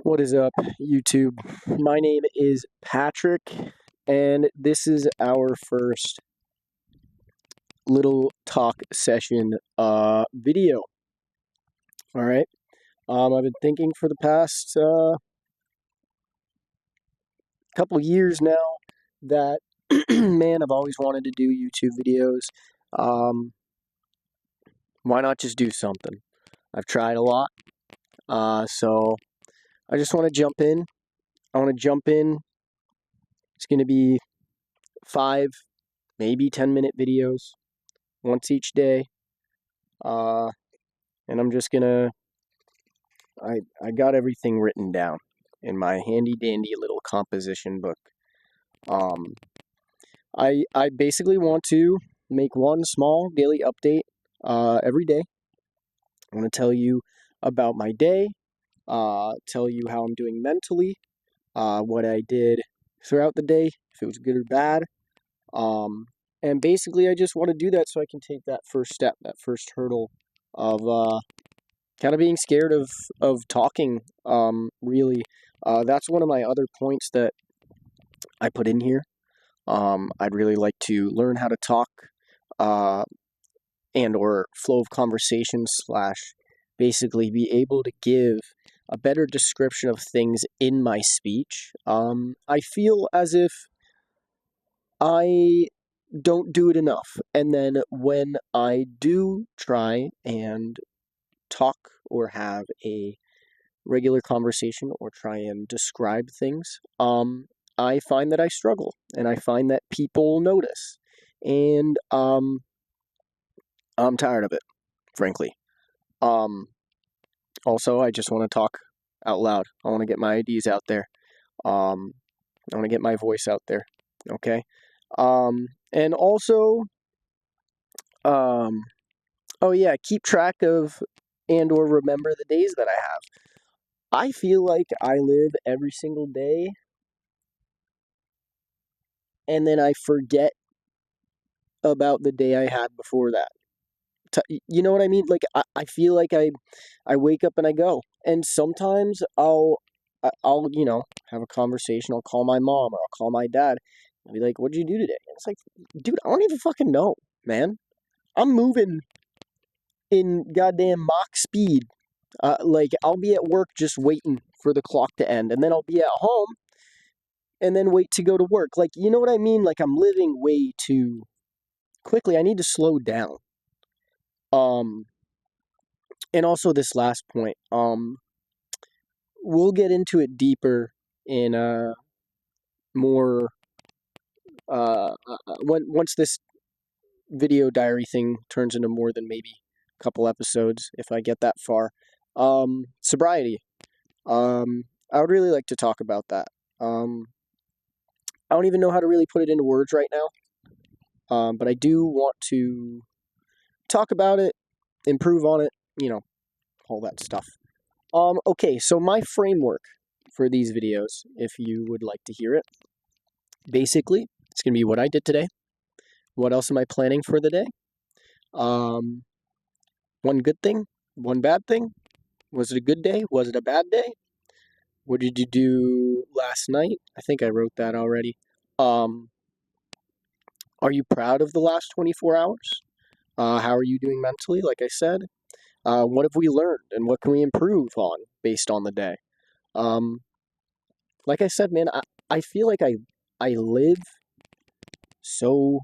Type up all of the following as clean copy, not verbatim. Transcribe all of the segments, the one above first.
What is up, YouTube? My name is Patrick, and this is our first little talk session video. All right. I've been thinking for the past couple years now that man, I've always wanted to do YouTube videos. Why not just do something? I've tried a lot, so I just want to jump in. It's going to be 5, maybe 10-minute videos once each day. And I'm just gonna, I got everything written down in my handy dandy little composition book. I basically want to make one small daily update every day. I want to tell you about my day, tell you how I'm doing mentally, what I did throughout the day, if it was good or bad. And basically I just want to do that so I can take that first step, that first hurdle of kind of being scared of talking, really. That's one of my other points that I put in here. I'd really like to learn how to talk, and or flow of conversation / basically be able to give a better description of things in my speech. I feel as if I don't do it enough. And then when I do try and talk or have a regular conversation or try and describe things, I find that I struggle, and I find that people notice, and I'm tired of it, frankly. Also, I just want to talk out loud. I want to get my ideas out there. I want to get my voice out there. Okay. And also, oh yeah, keep track of and or remember the days that I have. I feel like I live every single day, and then I forget about the day I had before that. You know what I mean? Like, I feel like I wake up and I go. And sometimes I'll have a conversation. I'll call my mom or I'll call my dad. I'll be like, what'd you do today? And it's like, dude, I don't even fucking know, man. I'm moving in goddamn Mach speed. Like, I'll be at work just waiting for the clock to end, and then I'll be at home and then wait to go to work. Like, you know what I mean? Like, I'm living way too quickly. I need to slow down. And also this last point, we'll get into it deeper in more once this video diary thing turns into more than maybe a couple episodes, if I get that far. Sobriety. I would really like to talk about that. I don't even know how to really put it into words right now, but I do want to talk about it, improve on it, all that stuff. Okay, so my framework for these videos, if you would like to hear it, basically, it's going to be what I did today. What else am I planning for the day? One good thing, one bad thing. Was it a good day? Was it a bad day? What did you do last night? I think I wrote that already. Are you proud of the last 24 hours? How are you doing mentally, like I said? What have we learned, and what can we improve on based on the day? Like I said, man, I feel like I live so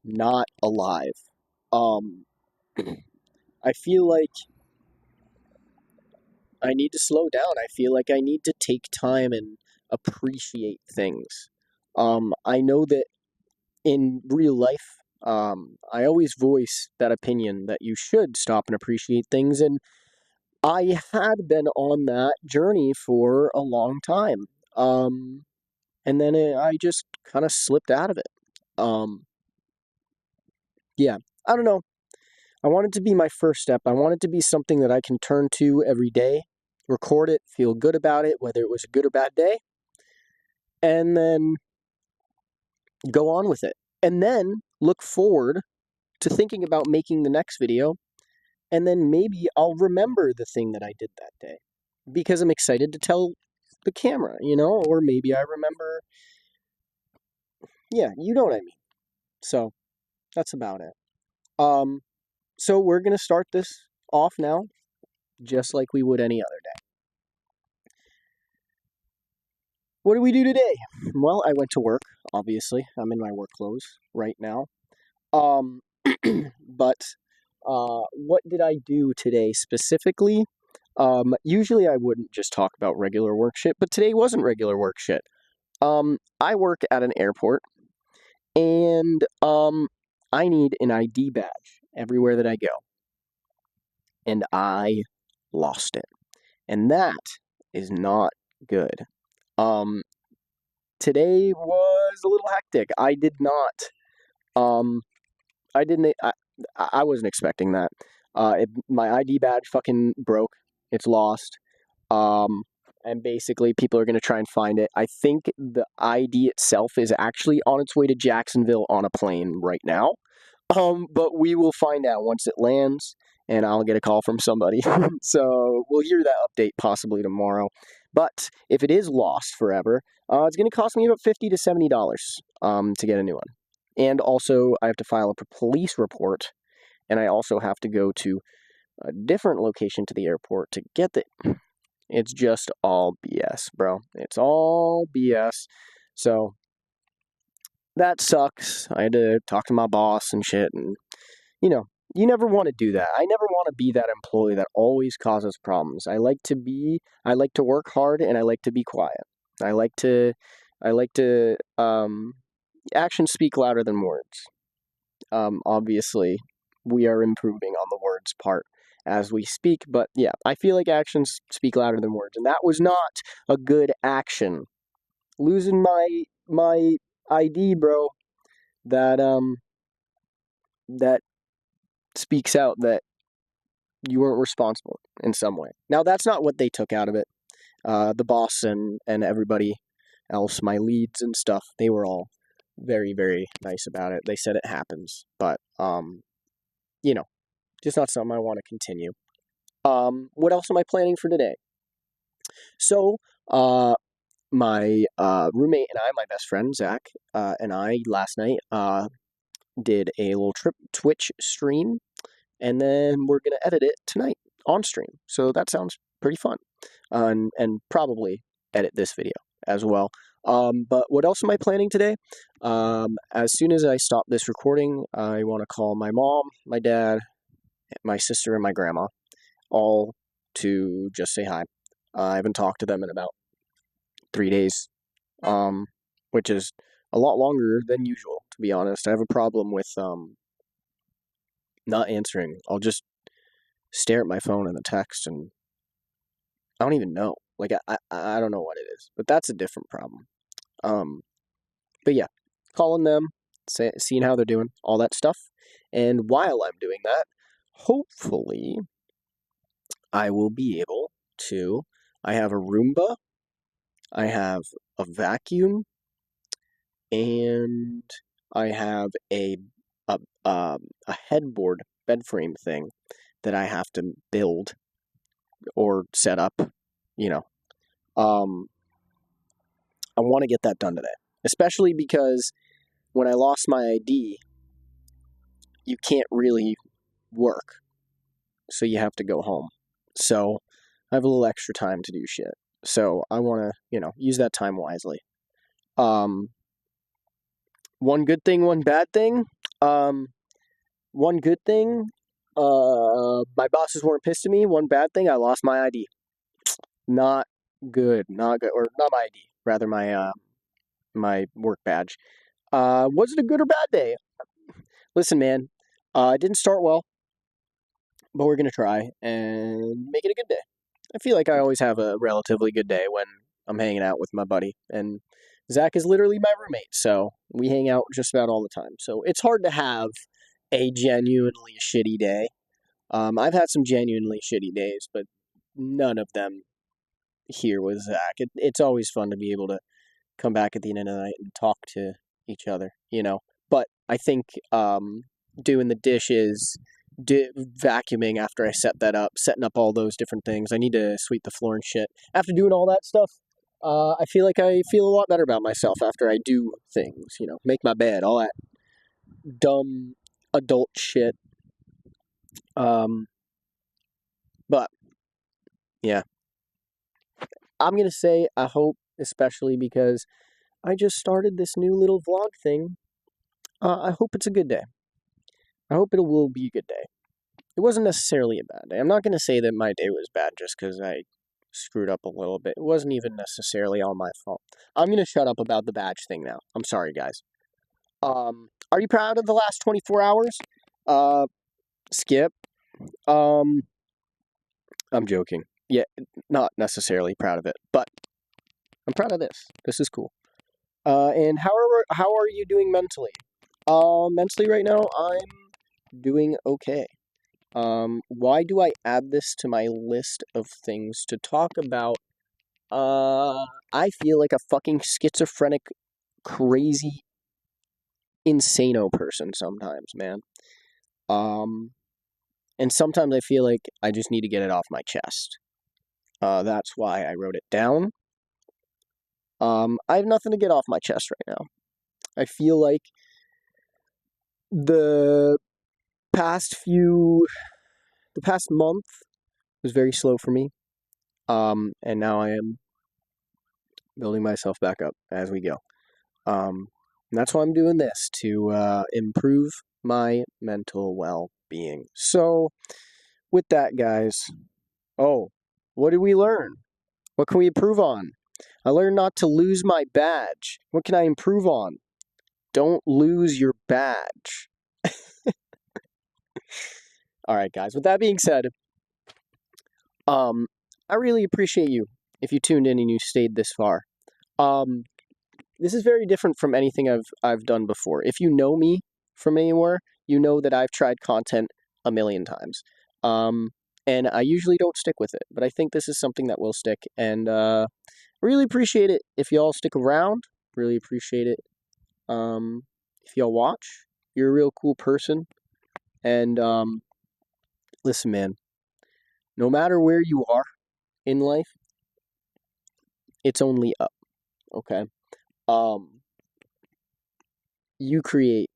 not alive. I feel like I need to slow down. I feel like I need to take time and appreciate things. I know that in real life, I always voice that opinion that you should stop and appreciate things, and I had been on that journey for a long time. And then I just kind of slipped out of it. Yeah, I don't know. I want it to be my first step. I want it to be something that I can turn to every day, record it, feel good about it, whether it was a good or bad day, and then go on with it. And then look forward to thinking about making the next video, and then maybe I'll remember the thing that I did that day. because I'm excited to tell the camera, or maybe I remember. Yeah, you know what I mean. So that's about it. Um, so we're gonna start this off now, just like we would any other day. What do we do today? Well, I went to work. Obviously, I'm in my work clothes right now. Um, but what did I do today specifically? Usually I wouldn't just talk about regular work shit, but today wasn't regular work shit. I work at an airport, and I need an ID badge everywhere that I go, and I lost it, and that is not good. Um, Today was a little hectic. I did not. Um, I didn't. I wasn't expecting that. My ID badge fucking broke. It's lost. Um, and basically, people are going to try and find it. I think the ID itself is actually on its way to Jacksonville on a plane right now. But we will find out once it lands, and I'll get a call from somebody. So we'll hear that update possibly tomorrow. But if it is lost forever, it's going to cost me about $50 to $70 to get a new one. And also, I have to file a police report, and I also have to go to a different location to the airport to get it. It's just all BS, bro. It's all BS. So that sucks. I had to talk to my boss and shit, and you never want to do that. I never want to be that employee that always causes problems. I like to work hard, and I like to be quiet. I like to actions speak louder than words. Obviously, we are improving on the words part as we speak, but yeah, I feel like actions speak louder than words, and that was not a good action. Losing my ID, bro. That that speaks out that you weren't responsible in some way. Now, that's not what they took out of it. The boss and everybody else, my leads and stuff, they were all very, very nice about it. They said it happens, but just not something I want to continue. What else am I planning for today? So, my roommate and I, my best friend Zach, and I last night did a little Twitch stream, and then we're gonna edit it tonight on stream. So that sounds pretty fun, and probably edit this video as well. But what else am I planning today? As soon as I stop this recording, I want to call my mom, my dad, my sister, and my grandma, all to just say hi. I haven't talked to them in about 3 days, which is a lot longer than usual, to be honest. I have a problem with not answering. I'll just stare at my phone and the text, and I don't even know. Like I don't know what it is, but that's a different problem. But yeah, calling them, seeing how they're doing, all that stuff. And while I'm doing that, hopefully I will be able to. I have a Roomba, I have a vacuum, and I have a headboard bed frame thing that I have to build or set up. You know, um, I want to get that done today, especially because when I lost my ID, you can't really work, so you have to go home. So I have a little extra time to do shit. So I want to, use that time wisely. Um, One good thing, one bad thing. One good thing, my bosses weren't pissed at me. One bad thing, I lost my ID. Not good, not good, or not my ID, rather my work badge. Was it a good or bad day? Listen, man, it didn't start well, but we're gonna try and make it a good day. I feel like I always have a relatively good day when I'm hanging out with my buddy, and Zach is literally my roommate, so we hang out just about all the time. So it's hard to have a genuinely shitty day. I've had some genuinely shitty days, but none of them here with Zach. It's always fun to be able to come back at the end of the night and talk to each other. But I think doing the dishes, vacuuming after I set that up, setting up all those different things. I need to sweep the floor and shit. After doing all that stuff, I feel like I feel a lot better about myself after I do things, make my bed, all that dumb adult shit. But yeah, I'm gonna say I hope, especially because I just started this new little vlog thing. I hope it's a good day. I hope it will be a good day. It wasn't necessarily a bad day. I'm not gonna say that my day was bad just because I screwed up a little bit. It wasn't even necessarily all my fault. I'm gonna shut up about the badge thing now. I'm sorry, guys. Are you proud of the last 24 hours? Skip. I'm joking. Yeah, not necessarily proud of it, but I'm proud of this. This is cool. And how are you doing mentally? Mentally right now, I'm doing okay. Why do I add this to my list of things to talk about? I feel like a fucking schizophrenic, crazy, insano person sometimes, man. And sometimes I feel like I just need to get it off my chest. That's why I wrote it down. I have nothing to get off my chest right now. I feel like the past month was very slow for me. And now I am building myself back up as we go. And that's why I'm doing this, to improve my mental well-being. So, with that, guys, what did we learn? What can we improve on? I learned not to lose my badge. What can I improve on? Don't lose your badge. All right, guys. With that being said, I really appreciate you if you tuned in and you stayed this far. This is very different from anything I've done before. If you know me from anywhere, you know that I've tried content a million times. And I usually don't stick with it, but I think this is something that will stick, and really appreciate it if y'all stick around. Really appreciate it if y'all watch. You're a real cool person. And listen, man, no matter where you are in life, it's only up, okay? You create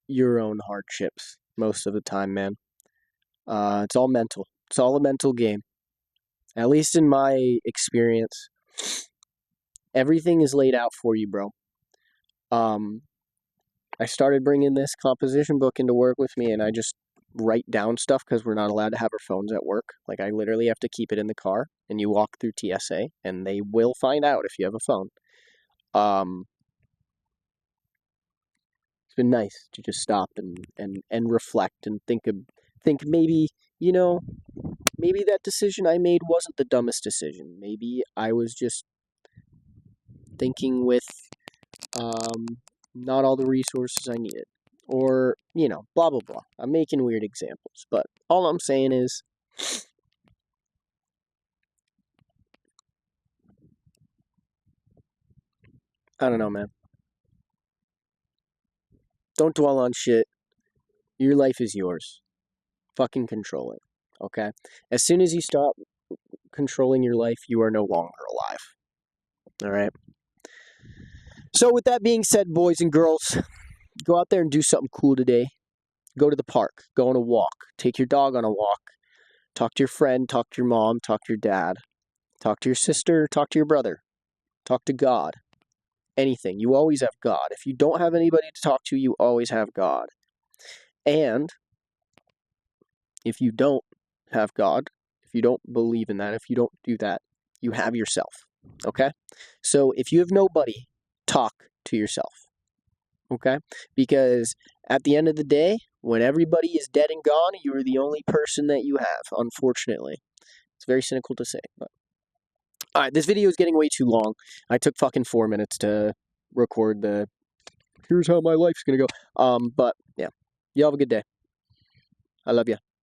your own hardships most of the time, man. It's all mental. It's all a mental game. At least in my experience, everything is laid out for you, bro. I started bringing this composition book into work with me, and I just write down stuff because we're not allowed to have our phones at work. Like, I literally have to keep it in the car, and you walk through TSA, and they will find out if you have a phone. It's been nice to just stop and reflect and think maybe, maybe that decision I made wasn't the dumbest decision. Maybe I was just thinking with not all the resources I needed. Or, blah, blah, blah. I'm making weird examples. But all I'm saying is, I don't know, man. Don't dwell on shit. Your life is yours. Fucking control it. Okay? As soon as you stop controlling your life, you are no longer alive. Alright? So with that being said, boys and girls, go out there and do something cool today. Go to the park. Go on a walk. Take your dog on a walk. Talk to your friend. Talk to your mom. Talk to your dad. Talk to your sister. Talk to your brother. Talk to God. Anything. You always have God. If you don't have anybody to talk to, you always have God. And if you don't have God, if you don't believe in that, if you don't do that, you have yourself. Okay? So if you have nobody, talk to yourself. Okay? Because at the end of the day, when everybody is dead and gone, you are the only person that you have, unfortunately. It's very cynical to say, but alright, this video is getting way too long. I took fucking 4 minutes to record the here's how my life's gonna go. But yeah. You have a good day. I love you.